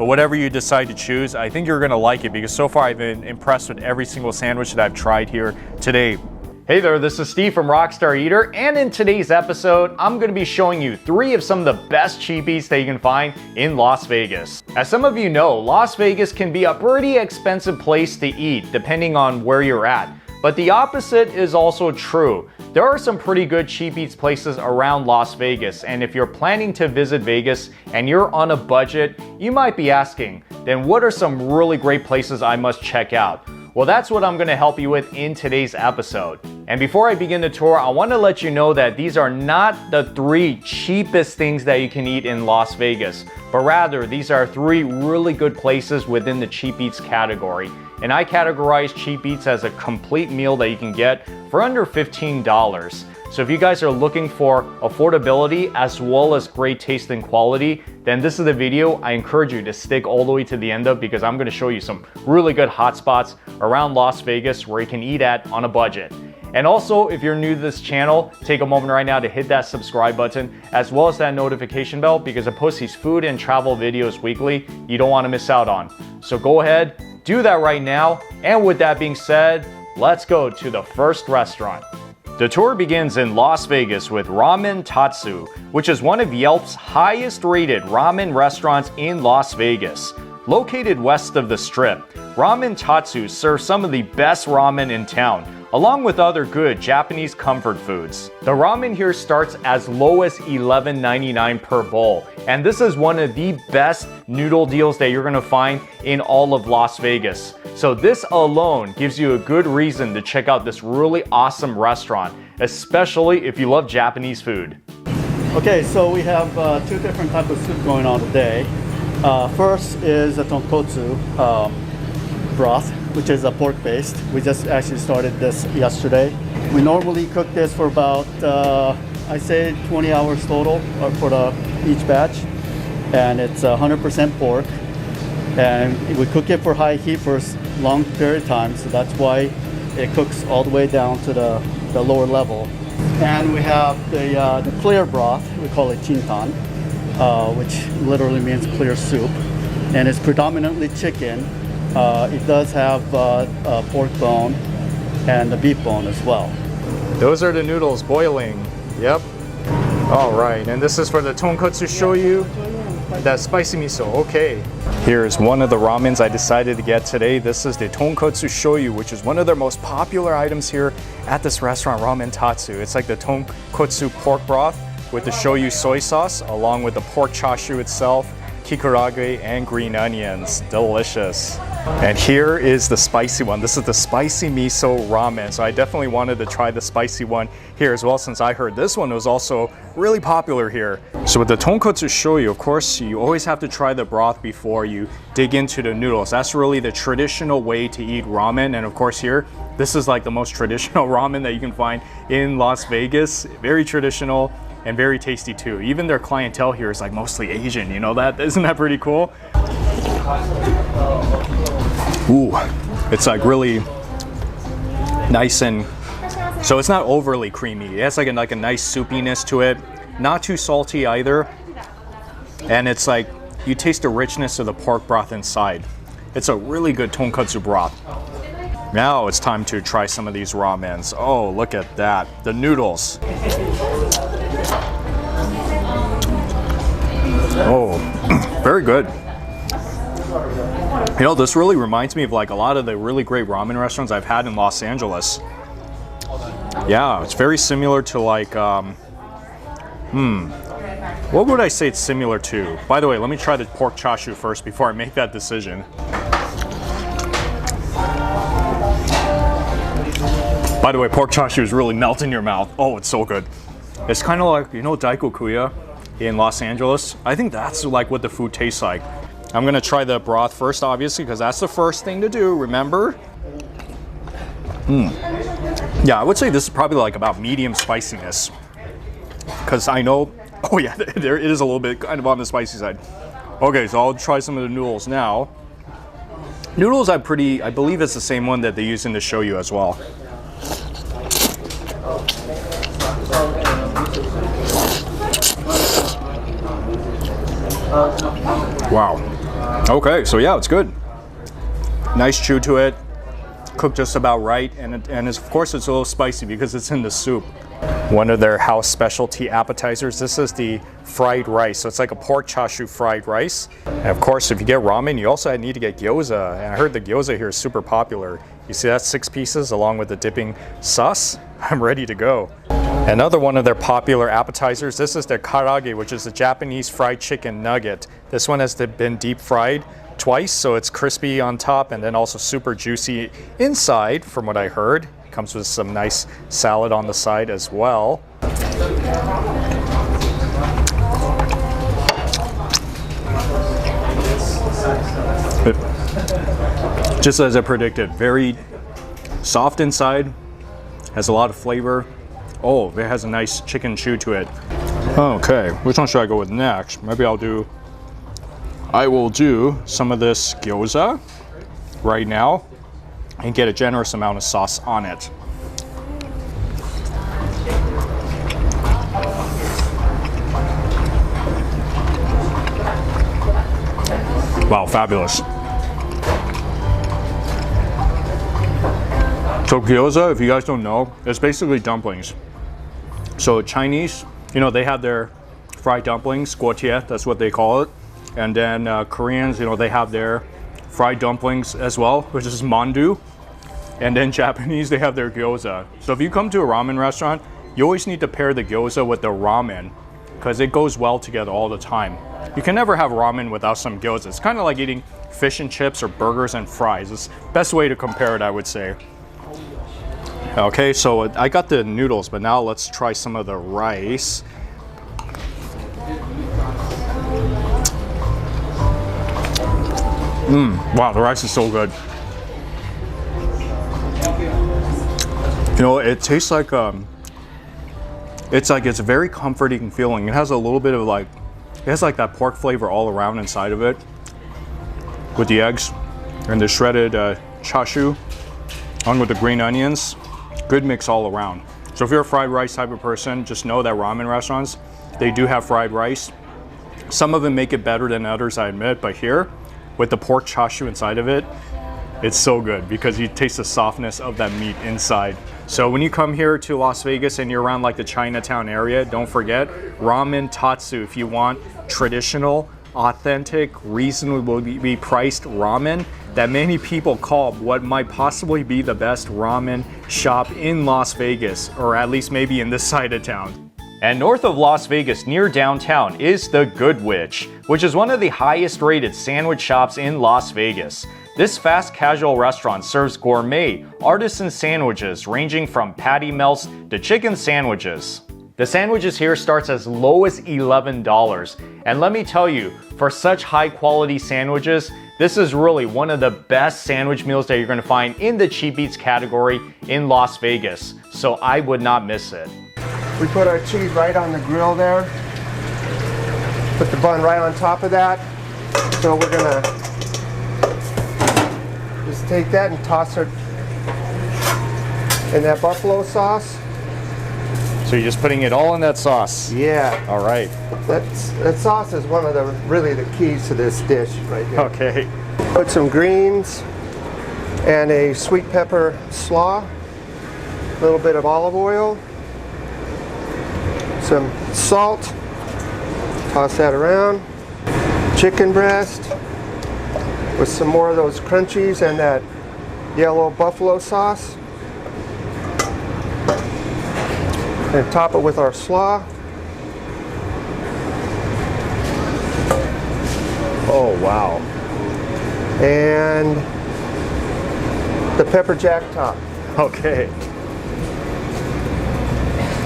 But whatever you decide to choose, I think you're gonna like it because so far I've been impressed with every single sandwich that I've tried here today. Hey there, this is Steve from Rockstar Eater, and in today's episode, I'm going to be showing you 3 of some of the best cheap eats that you can find in Las Vegas. As some of you know, Las Vegas can be a pretty expensive place to eat depending on where you're at. But the opposite is also true. There are some pretty good cheap eats places around Las Vegas, and if you're planning to visit Vegas and you're on a budget, you might be asking, then what are some really great places I must check out? Well, that's what I'm going to help you with in today's episode. And before I begin the tour, I want to let you know that these are not the 3 cheapest things that you can eat in Las Vegas, but rather these are 3 really good places within the cheap eats category. And I categorize cheap eats as a complete meal that you can get for under $15. So if you guys are looking for affordability as well as great taste and quality, then this is the video I encourage you to stick all the way to the end of, because I'm going to show you some really good hot spots around Las Vegas where you can eat at on a budget. And also, if you're new to this channel, take a moment right now to hit that subscribe button as well as that notification bell, because I post these food and travel videos weekly you don't want to miss out on. So go ahead, do that right now. And with that being said, let's go to the first restaurant. The tour begins in Las Vegas with Ramen Tatsu, which is one of Yelp's highest rated ramen restaurants in Las Vegas. Located west of the Strip, Ramen Tatsu serves some of the best ramen in town, along with other good Japanese comfort foods. The ramen here starts as low as $11.99 per bowl, and this is one of the best noodle deals that you're gonna find in all of Las Vegas. So this alone gives you a good reason to check out this really awesome restaurant, especially if you love Japanese food. Okay, so we have 2 different types of soup going on today. First is a tonkotsu broth, which is a pork based. We just actually started this yesterday. We normally cook this for about, I say 20 hours total for each batch. And it's 100% pork. And we cook it for high heat for a long period of time, so that's why it cooks all the way down to the lower level. And we have the clear broth, we call it chintan, which literally means clear soup. And it's predominantly chicken. It does have a pork bone and the beef bone as well. Those are the noodles boiling. Yep. All right, and this is for the tonkotsu shoyu. That spicy miso, okay. Here's one of the ramens I decided to get today. This is the tonkotsu shoyu, which is one of their most popular items here at this restaurant, Ramen Tatsu. It's like the tonkotsu pork broth with the shoyu soy sauce, along with the pork chashu itself, kikurage, and green onions. Delicious. And here is the spicy one. This is the spicy miso ramen. So I definitely wanted to try the spicy one here as well, since I heard this one was also really popular here. So with the tonkotsu shoyu, of course, you always have to try the broth before you dig into the noodles. That's really the traditional way to eat ramen. And of course here, this is like the most traditional ramen that you can find in Las Vegas. Very traditional and very tasty too. Even their clientele here is like mostly Asian, you know that? Isn't that pretty cool? Ooh, it's like really nice, and so it's not overly creamy. It has like a nice soupiness to it. Not too salty either. And it's like, you taste the richness of the pork broth inside. It's a really good tonkotsu broth. Now it's time to try some of these ramens. Oh, look at that. The noodles. Oh, very good. You know, this really reminds me of like a lot of the really great ramen restaurants I've had in Los Angeles. Yeah, it's very similar to like, what would I say it's similar to? By the way, let me try the pork chashu first before I make that decision. By the way, pork chashu is really melt in your mouth. Oh, it's so good. It's kind of like, you know, daikokuya in Los Angeles? I think that's like what the food tastes like. I'm gonna try the broth first, obviously, because that's the first thing to do, remember? Yeah, I would say this is probably like about medium spiciness. Because I know, oh yeah, there it is a little bit kind of on the spicy side. Okay, so I'll try some of the noodles now. Noodles I believe it's the same one that they use in the shoyu as well. Wow. Okay, so yeah, it's good. Nice chew to it, cooked just about right, and of course it's a little spicy because it's in the soup. One of their house specialty appetizers, this is the fried rice. So it's like a pork chashu fried rice. And of course, if you get ramen, you also need to get gyoza. And I heard the gyoza here is super popular. You see that, 6 pieces along with the dipping sauce? I'm ready to go. Another one of their popular appetizers, this is their karaage, which is a Japanese fried chicken nugget. This one has been deep fried twice, so it's crispy on top and then also super juicy inside, from what I heard. Comes with some nice salad on the side as well. Just as I predicted, very soft inside, has a lot of flavor. Oh, it has a nice chicken chew to it. Okay, which one should I go with next? Maybe I will do some of this gyoza right now and get a generous amount of sauce on it. Wow, fabulous. So gyoza, if you guys don't know, it's basically dumplings. So Chinese, you know, they have their fried dumplings, guotie, that's what they call it. And then Koreans, you know, they have their fried dumplings as well, which is mandu. And then Japanese, they have their gyoza. So if you come to a ramen restaurant, you always need to pair the gyoza with the ramen because it goes well together all the time. You can never have ramen without some gyoza. It's kind of like eating fish and chips or burgers and fries. It's the best way to compare it, I would say. Okay, so I got the noodles, but now let's try some of the rice. Wow, the rice is so good. You know, it tastes like it's a very comforting feeling. It has a little bit of it has like that pork flavor all around inside of it with the eggs and the shredded chashu along with the green onions. Good mix all around. So if you're a fried rice type of person, just know that ramen restaurants, they do have fried rice. Some of them make it better than others, I admit, but here with the pork chashu inside of it, it's so good because you taste the softness of that meat inside. So when you come here to Las Vegas and you're around like the Chinatown area, don't forget Ramen Tatsu if you want traditional, authentic, reasonably priced ramen that many people call what might possibly be the best ramen shop in Las Vegas, or at least maybe in this side of town. And north of Las Vegas, near downtown, is the Goodwich, which is one of the highest rated sandwich shops in Las Vegas. This fast casual restaurant serves gourmet, artisan sandwiches ranging from patty melts to chicken sandwiches. The sandwiches here starts as low as $11, and let me tell you, for such high quality sandwiches, this is really one of the best sandwich meals that you're going to find in the cheap eats category in Las Vegas, so I would not miss it. We put our cheese right on the grill there. Put the bun right on top of that. So we're gonna just take that and toss it in that buffalo sauce. So you're just putting it all in that sauce? Yeah. All right. That sauce is one of the keys to this dish right here. Okay. Put some greens and a sweet pepper slaw, a little bit of olive oil, some salt, toss that around, chicken breast with some more of those crunchies and that yellow buffalo sauce, and top it with our slaw. Oh, wow. And the pepper jack top. Okay.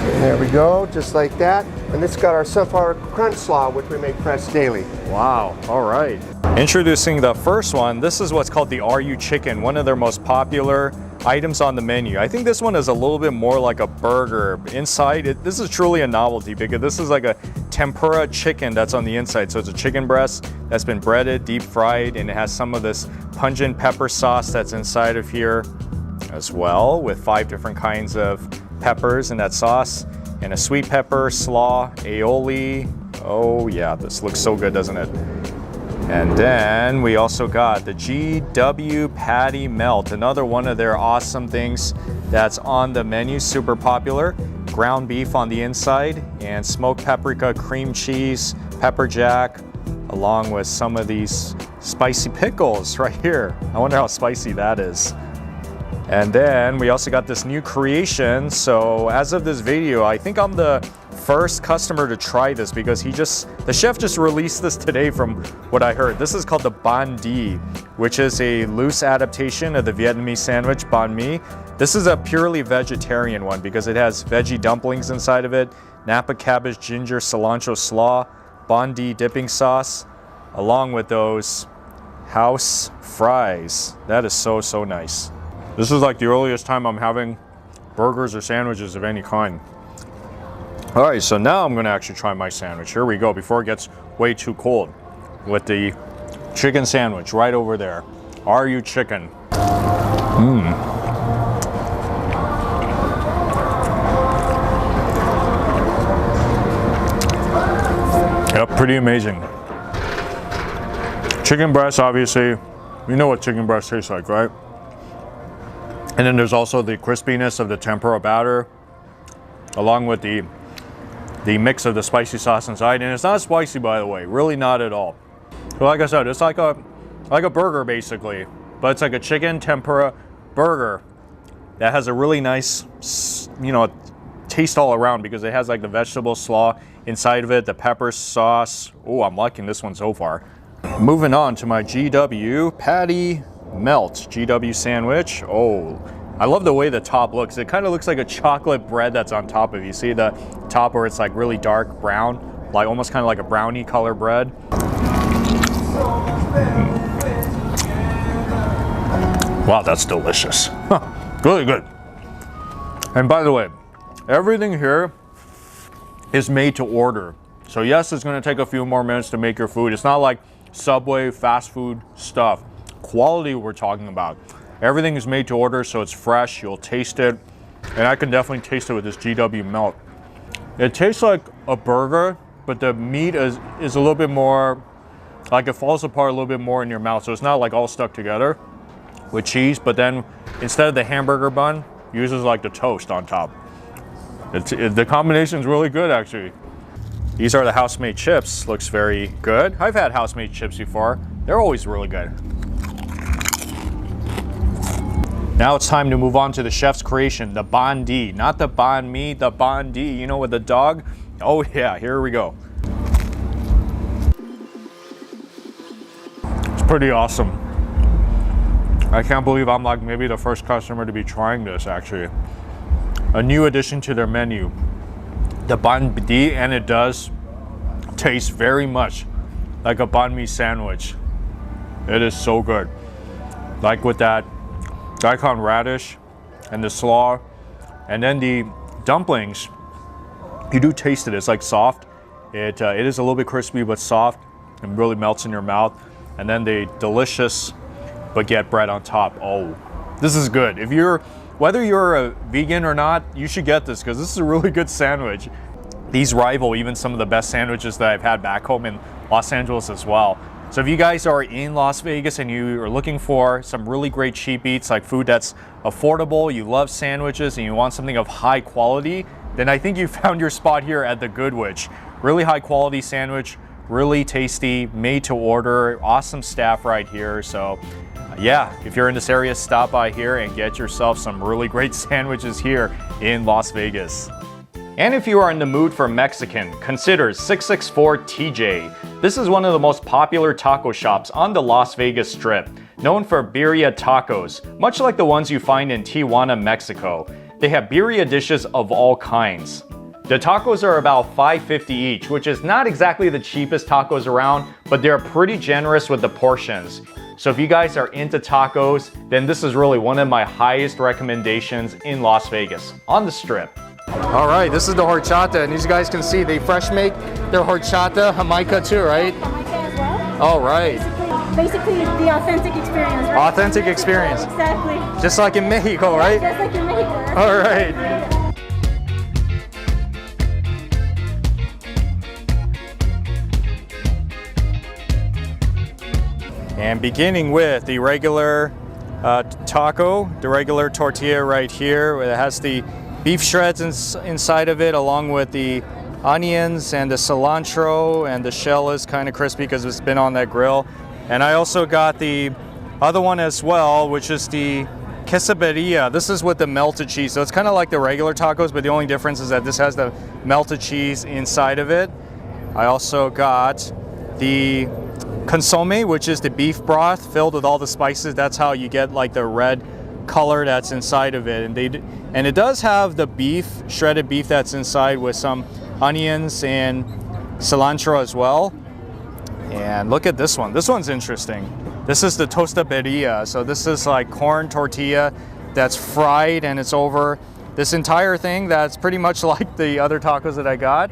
And there we go, just like that. And this got our sunflower crunch slaw, which we make fresh daily. Wow, all right. Introducing the first one, this is what's called the RU Chicken, one of their most popular items on the menu. I think this one is a little bit more like a burger. Inside, this is truly a novelty because this is like a tempura chicken that's on the inside. So it's a chicken breast that's been breaded, deep fried, and it has some of this pungent pepper sauce that's inside of here as well, with 5 different kinds of peppers in that sauce, and a sweet pepper slaw, aioli. Oh yeah, this looks so good, doesn't it? And then we also got the GW Patty Melt, another one of their awesome things that's on the menu, super popular. Ground beef on the inside and smoked paprika, cream cheese, pepper jack, along with some of these spicy pickles right here. I wonder how spicy that is. And then we also got this new creation. So as of this video, I think I'm the first customer to try this because the chef just released this today from what I heard. This is called the Blvd, which is a loose adaptation of the Vietnamese sandwich banh mi. This is a purely vegetarian one because it has veggie dumplings inside of it, Napa cabbage, ginger, cilantro slaw, Blvd dipping sauce, along with those house fries. That is so, so nice. This is like the earliest time I'm having burgers or sandwiches of any kind. All right, so now I'm gonna actually try my sandwich. Here we go, before it gets way too cold, with the chicken sandwich right over there. Are you chicken? Yep, pretty amazing. Chicken breast, obviously, you know what chicken breast tastes like, right? And then there's also the crispiness of the tempura batter, along with the mix of the spicy sauce inside. And it's not spicy, by the way, really not at all. But like I said, it's like a burger basically, but it's like a chicken tempura burger that has a really nice, you know, taste all around because it has like the vegetable slaw inside of it, the pepper sauce. Oh, I'm liking this one so far. Moving on to my GW Patty Melt GW sandwich. Oh, I love the way the top looks. It kind of looks like a chocolate bread that's on top of it. You see the top where it's like really dark brown, like almost kind of like a brownie color bread. Wow, that's delicious. Really good. And by the way, everything here is made to order. So yes, it's going to take a few more minutes to make your food. It's not like Subway fast food stuff. Quality we're talking about. Everything is made to order, so it's fresh. You'll taste it, and I can definitely taste it with this GW Melt. It tastes like a burger, but the meat is a little bit more, like it falls apart a little bit more in your mouth. So it's not like all stuck together with cheese, but then instead of the hamburger bun, uses like the toast on top. The combination is really good, actually. These are the house-made chips. Looks very good. I've had house-made chips before. They're always really good. Now it's time to move on to the chef's creation, the Blvd. Not the banh mi, the Blvd, you know, with the dog. Oh yeah, here we go. It's pretty awesome. I can't believe I'm like maybe the first customer to be trying this, actually. A new addition to their menu, the Blvd, and it does taste very much like a banh mi sandwich. It is so good. Like with that daikon radish and the slaw, and then the dumplings, you do taste it. It's like soft. It is a little bit crispy but soft and really melts in your mouth. And then the delicious baguette bread on top. Oh, this is good. Whether you're a vegan or not, you should get this because this is a really good sandwich. These rival even some of the best sandwiches that I've had back home in Los Angeles as well. So if you guys are in Las Vegas and you are looking for some really great cheap eats, like food that's affordable, you love sandwiches, and you want something of high quality, then I think you found your spot here at the Goodwich. Really high quality sandwich, really tasty, made to order, awesome staff right here. So yeah, if you're in this area, stop by here and get yourself some really great sandwiches here in Las Vegas. And if you are in the mood for Mexican, consider 664 TJ. This is one of the most popular taco shops on the Las Vegas Strip, known for birria tacos, much like the ones you find in Tijuana, Mexico. They have birria dishes of all kinds. The tacos are about $5.50 each, which is not exactly the cheapest tacos around, but they're pretty generous with the portions. So if you guys are into tacos, then this is really one of my highest recommendations in Las Vegas, on the Strip. All right, this is the horchata, and as you guys can see, they fresh make their horchata, Jamaica too, right? Jamaica as well. All right. Basically the authentic experience, right? Authentic experience. Exactly. Just like in Mexico, right? Just like in Mexico. All right. And beginning with the regular taco, the regular tortilla right here, where it has the beef shreds inside of it, along with the onions and the cilantro, and the shell is kind of crispy because it's been on that grill. And I also got the other one as well, which is the quesadilla. This is with the melted cheese, so it's kind of like the regular tacos, but the only difference is that this has the melted cheese inside of it. I also got the consomme, which is the beef broth filled with all the spices. That's how you get like the red color that's inside of it. And it does have the beef, shredded beef that's inside with some onions and cilantro as well. And look at this one. This one's interesting. This is the tosta birria. So this is like corn tortilla that's fried, and it's over this entire thing that's pretty much like the other tacos that I got.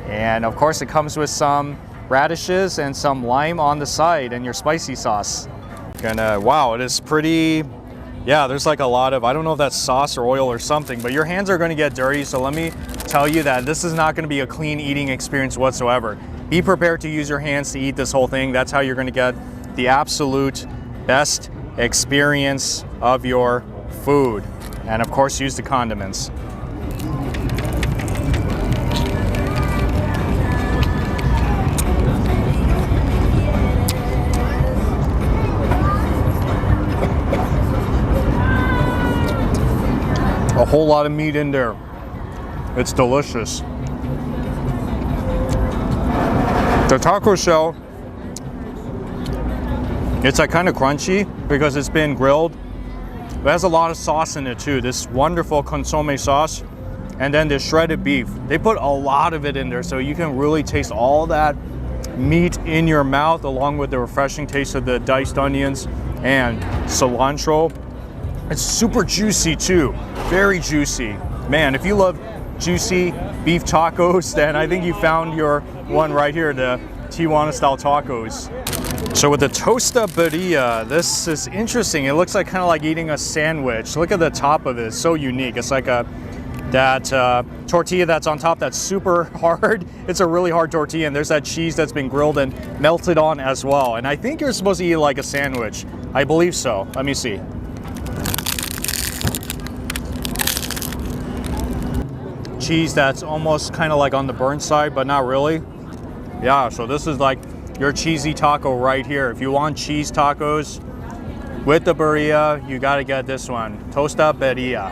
And of course it comes with some radishes and some lime on the side and your spicy sauce. Wow, it is pretty, yeah, there's like a lot of, I don't know if that's sauce or oil or something, but your hands are gonna get dirty. So let me tell you that this is not gonna be a clean eating experience whatsoever. Be prepared to use your hands to eat this whole thing. That's how you're gonna get the absolute best experience of your food. And of course, use the condiments. A whole lot of meat in there. It's delicious. The taco shell, it's like kind of crunchy because it's been grilled. It has a lot of sauce in it too. This wonderful consomme sauce, and then the shredded beef. They put a lot of it in there, so you can really taste all that meat in your mouth, along with the refreshing taste of the diced onions and cilantro. It's super juicy too, very juicy. Man, if you love juicy beef tacos, then I think you found your one right here, the Tijuana style tacos. So with the tosta birria, this is interesting. It looks like kind of like eating a sandwich. Look at the top of it, it's so unique. It's like that tortilla that's on top that's super hard. It's a really hard tortilla, and there's that cheese that's been grilled and melted on as well. And I think you're supposed to eat it like a sandwich. I believe so. Let me see. Cheese that's almost kind of like on the burnt side, but not really. Yeah, so this is like your cheesy taco right here. If you want cheese tacos with the birria, you gotta get this one, tosta birria.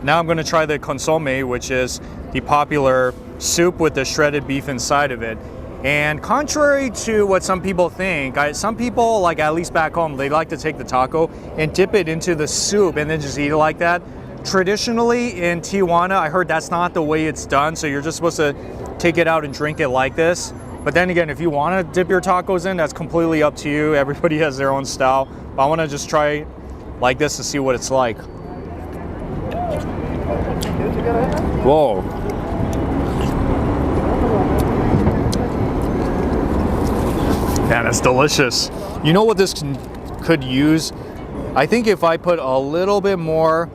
Now I'm gonna try the consomme, which is the popular soup with the shredded beef inside of it. And contrary to what some people think, some people, like at least back home, they like to take the taco and dip it into the soup and then just eat it like that. Traditionally in Tijuana, I heard that's not the way it's done. So you're just supposed to take it out and drink it like this. But then again, if you want to dip your tacos in, that's completely up to you. Everybody has their own style. But I want to just try like this to see what it's like. Whoa. Man, it's delicious. You know what this could use? I think if I put a little bit more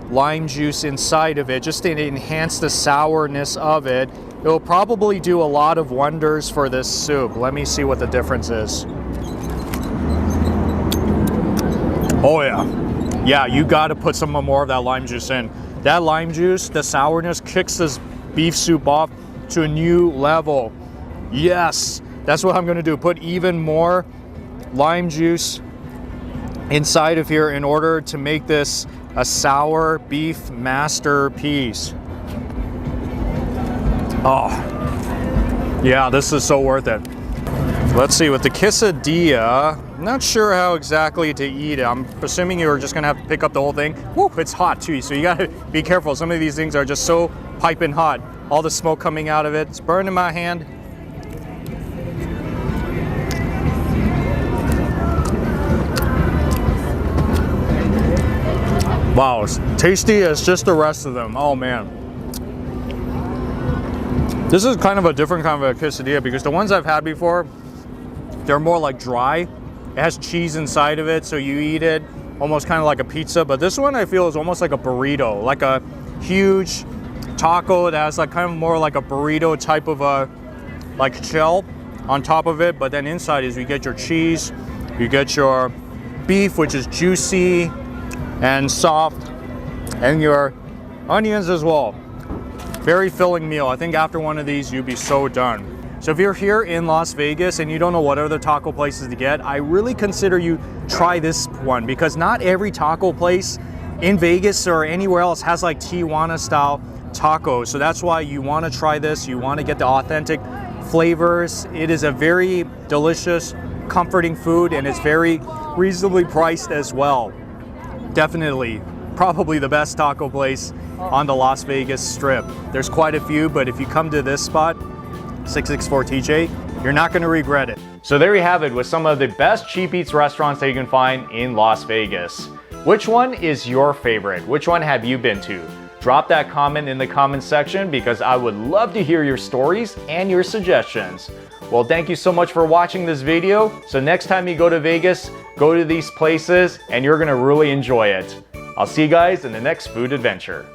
lime juice inside of it, just to enhance the sourness of it, it will probably do a lot of wonders for this soup. Let me see what the difference is. Oh yeah. Yeah, you gotta put some more of that lime juice in. That lime juice, the sourness, kicks this beef soup off to a new level. Yes, that's what I'm gonna do. Put even more lime juice inside of here in order to make this a sour beef masterpiece. Oh, yeah, this is so worth it. Let's see, with the quesadilla, I'm not sure how exactly to eat it. I'm assuming you're just gonna have to pick up the whole thing. Woo, it's hot too, so you gotta be careful. Some of these things are just so piping hot. All the smoke coming out of it, it's burning my hand. Wow, it's tasty as just the rest of them. Oh man. This is kind of a different kind of a quesadilla because the ones I've had before, they're more like dry. It has cheese inside of it, so you eat it almost kind of like a pizza. But this one I feel is almost like a burrito, like a huge taco that has like kind of more like a burrito type of a like shell on top of it. But then inside is you get your cheese, You get your beef, which is juicy and soft, and your onions as well. Very filling meal. I think after one of these, you'd be so done. So if you're here in Las Vegas and you don't know what other taco places to get, I really consider you try this one, because not every taco place in Vegas or anywhere else has like Tijuana style tacos. So that's why you want to try this. You want to get the authentic flavors. It is a very delicious, comforting food, and it's very reasonably priced as well. Definitely, probably the best taco place on the Las Vegas Strip. There's quite a few, but if you come to this spot, 664 TJ, you're not going to regret it. So there you have it with some of the best cheap eats restaurants that you can find in Las Vegas. Which one is your favorite? Which one have you been to? Drop that comment in the comment section, because I would love to hear your stories and your suggestions. Well, thank you so much for watching this video. So next time you go to Vegas, go to these places and you're gonna really enjoy it. I'll see you guys in the next food adventure.